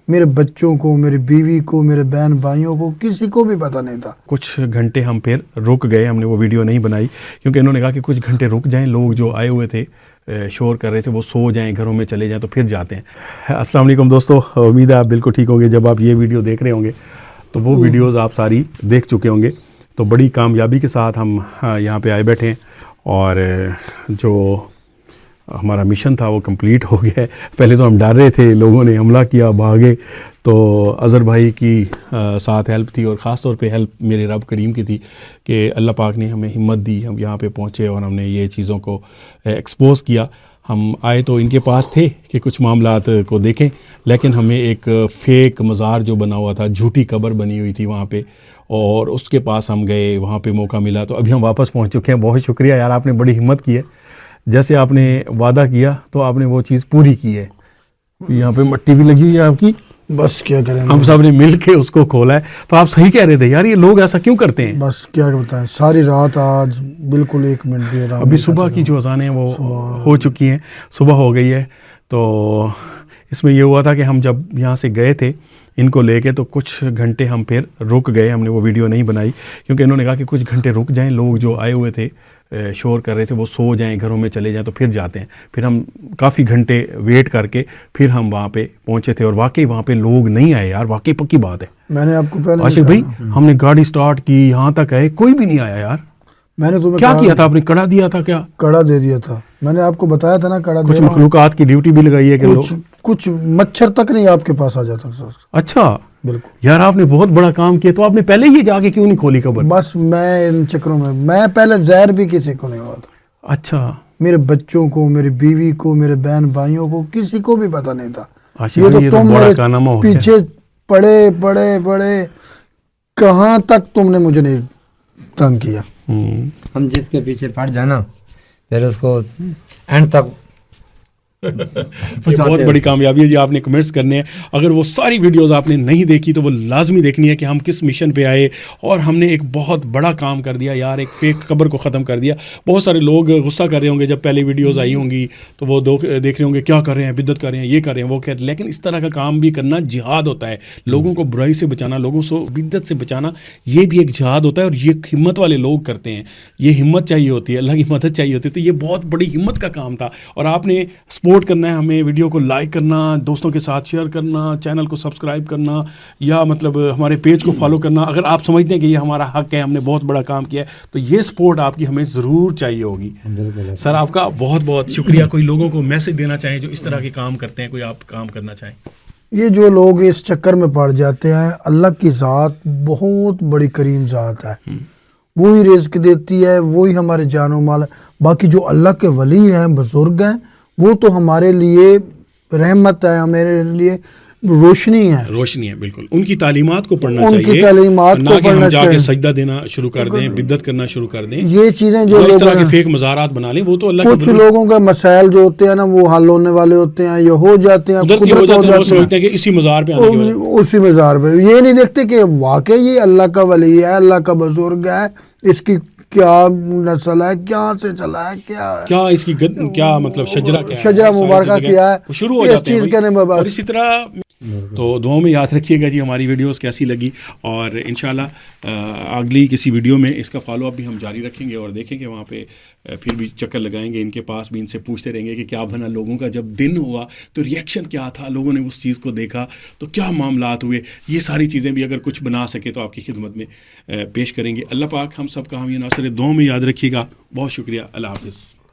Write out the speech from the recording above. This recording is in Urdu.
میرے بچوں کو، میری بیوی کو، میرے بہن بھائیوں کو، کسی کو بھی پتہ نہیں تھا. کچھ گھنٹے ہم پھر رک گئے، ہم نے وہ ویڈیو نہیں بنائی کیونکہ انہوں نے کہا کہ کچھ گھنٹے رک جائیں، لوگ جو آئے ہوئے تھے شور کر رہے تھے وہ سو جائیں، گھروں میں چلے جائیں تو پھر جاتے ہیں. السلام علیکم دوستو، امید ہے آپ بالکل ٹھیک ہوں گے. جب آپ یہ ویڈیو دیکھ رہے ہوں گے تو وہ ویڈیوز آپ ساری دیکھ چکے ہوں گے. تو بڑی کامیابی کے ساتھ ہم یہاں پہ آئے بیٹھے ہیں اور جو ہمارا مشن تھا وہ کمپلیٹ ہو گیا ہے. پہلے تو ہم ڈر رہے تھے، لوگوں نے حملہ کیا، بھاگے، تو اظہر بھائی کی ساتھ ہیلپ تھی اور خاص طور پہ ہیلپ میرے رب کریم کی تھی کہ اللہ پاک نے ہمیں ہمت دی، ہم یہاں پہ پہنچے اور ہم نے یہ چیزوں کو ایکسپوز کیا. ہم آئے تو ان کے پاس تھے کہ کچھ معاملات کو دیکھیں، لیکن ہمیں ایک فیک مزار جو بنا ہوا تھا، جھوٹی قبر بنی ہوئی تھی وہاں پہ، اور اس کے پاس ہم گئے، وہاں پہ موقع ملا تو ابھی ہم واپس پہنچ چکے ہیں. بہت شکریہ یار، آپ نے بڑی ہمت کی ہے، جیسے آپ نے وعدہ کیا تو آپ نے وہ چیز پوری کی ہے. یہاں پہ مٹی بھی لگی ہوئی ہے آپ کی، بس کیا کریں، ہم سب نے مل کے اس کو کھولا ہے. تو آپ صحیح کہہ رہے تھے یار، یہ لوگ ایسا کیوں کرتے ہیں؟ بس کیا بتائیں، ساری رات آج بالکل 1 منٹ بھی آرام ابھی نہیں صبح تھا. کی جو اذانیں وہ ہو چکی ہیں، صبح ہو گئی ہے. تو اس میں یہ ہوا تھا کہ ہم جب یہاں سے گئے تھے ان کو لے کے تو کچھ گھنٹے ہم پھر رک گئے، ہم نے وہ ویڈیو نہیں بنائی کیونکہ انہوں نے کہا کہ کچھ گھنٹے رک جائیں، لوگ جو آئے ہوئے تھے شور کر رہے تھے وہ سو جائیں، گھروں میں چلے جائیں تو پھر جاتے ہیں. پھر ہم کافی گھنٹے ویٹ کر کے پھر ہم وہاں پہ پہنچے تھے اور واقعی وہاں پہ لوگ نہیں آئے یار، واقعی پکی بات ہے. میں نے آپ کو پہلے عاشق بھائی ہم نے گاڑی سٹارٹ کی، یہاں تک آئے، کوئی بھی نہیں آیا یار. میں نے تمہیں کیا کیا تھا آپ نے؟ کڑا دیا تھا کیا؟ کڑا دے دیا تھا، میں نے آپ کو بتایا تھا نا، کڑا دے کچھ رہا ہوں. مخلوقات کی ڈیوٹی بھی لگائی ہے کہ لوگ کچھ مچھر تک نہیں آپ کے پاس آ جاتا سر. اچھا بالکل یار، آپ نے بہت بڑا کام کیا. تو آپ نے پہلے ہی جا کے کیوں نہیں کھولی قبر؟ بس میں ان چکروں میں پہلے زہر بھی کسی کو نہیں ہوا تھا. اچھا، میرے بچوں کو، میری بیوی کو، میرے بہن بھائیوں کو، کسی کو بھی پتہ نہیں تھا. عاشق یہ تو بھائی تم بڑا میرے کارنامہ ہو گیا. پیچھے پڑے کہاں تک تم نے مجھے نہیں تنگ کیا. ہم جس کے پیچھے پڑ جانا پھر اس کو اینڈ تک یہ بہت بڑی کامیابی ہے جی. آپ نے کمنٹس کرنے ہیں، اگر وہ ساری ویڈیوز آپ نے نہیں دیکھی تو وہ لازمی دیکھنی ہے کہ ہم کس مشن پہ آئے اور ہم نے ایک بہت بڑا کام کر دیا یار، ایک فیک قبر کو ختم کر دیا. بہت سارے لوگ غصہ کر رہے ہوں گے جب پہلے ویڈیوز آئی ہوں گی تو وہ دیکھ رہے ہوں گے کیا کر رہے ہیں، بدعت کر رہے ہیں، یہ کر رہے ہیں، وہ کر رہے ہیں. لیکن اس طرح کا کام بھی کرنا جہاد ہوتا ہے. لوگوں کو برائی سے بچانا، لوگوں کو بدعت سے بچانا، یہ بھی ایک جہاد ہوتا ہے اور یہ ہمت والے لوگ کرتے ہیں. یہ ہمت چاہیے ہوتی ہے، اللہ کی مدد چاہیے ہوتی ہے. تو یہ بہت بڑی ہمت کا کام تھا اور آپ نے سپورٹ کرنا ہے ہمیں، ویڈیو کو لائک کرنا، دوستوں کے ساتھ شیئر کرنا، چینل کو سبسکرائب کرنا، یا مطلب ہمارے پیج کو فالو کرنا. اگر آپ سمجھتے ہیں کہ یہ ہمارا حق ہے، ہم نے بہت بڑا کام کیا ہے، تو یہ سپورٹ آپ کی ہمیں ضرور چاہیے ہوگی. سر آپ کا بہت بہت شکریہ. کوئی لوگوں کو میسج دینا چاہیں جو اس طرح کے کام کرتے ہیں، کوئی آپ کام کرنا چاہیں؟ یہ جو لوگ اس چکر میں پڑ جاتے ہیں، اللہ کی ذات بہت بڑی کریم ذات ہے. وہی رزق دیتی ہے، وہی ہمارے جان و مال ہے. باقی جو اللہ کے ولی ہیں، بزرگ ہیں، وہ تو ہمارے لیے رحمت ہے، ہمارے لیے روشنی ہے. روشنی ہے، بالکل. ان کی تعلیمات کو پڑھنا ان چاہیے، کی تعلیمات نہ کو کہ ہم پڑھنا جا کے چاہیے. سجدہ دینا شروع کر دیں، بدعت کرنا شروع کر دیں. یہ چیزیں جو اس طرح لوگ کے فیک مزارات بنا لیں، وہ تو اللہ کچھ لوگوں کا مسائل جو ہوتے ہیں نا، وہ حل ہونے والے ہوتے ہیں، یہ ہو جاتے ہیں، قدرتی ہو جاتے ہیں. وہ سمجھتے ہیں کہ اسی مزار پہ آنے کی وجہ اسی مزار پہ. یہ نہیں دیکھتے کہ واقعی یہ اللہ کا ولی ہے، اللہ کا بزرگ ہے، اس کی کیا نسل ہے، کیا سے چلا ہے، کیا اس کی کیا مطلب شجرہ کیا ہے، شجرہ مبارکہ کیا ہے، وہ شروع ہو اس جاتے ہیں چیز بھائی. کے نہیں. اور اسی طرح تو دعاؤں میں یاد رکھیے گا جی ہماری ویڈیوز کیسی لگی، اور انشاءاللہ اگلی کسی ویڈیو میں اس کا فالو اپ بھی ہم جاری رکھیں گے اور دیکھیں گے وہاں پہ پھر بھی چکر لگائیں گے ان کے پاس بھی، ان سے پوچھتے رہیں گے کہ کیا بنا، لوگوں کا جب دن ہوا تو ریئیکشن کیا تھا، لوگوں نے اس چیز کو دیکھا تو کیا معاملات ہوئے. یہ ساری چیزیں بھی اگر کچھ بنا سکے تو آپ کی خدمت میں پیش کریں گے. اللہ پاک ہم سب کا حامی ناصر ہے. دعاؤں میں یاد رکھیے گا. بہت شکریہ. اللہ حافظ.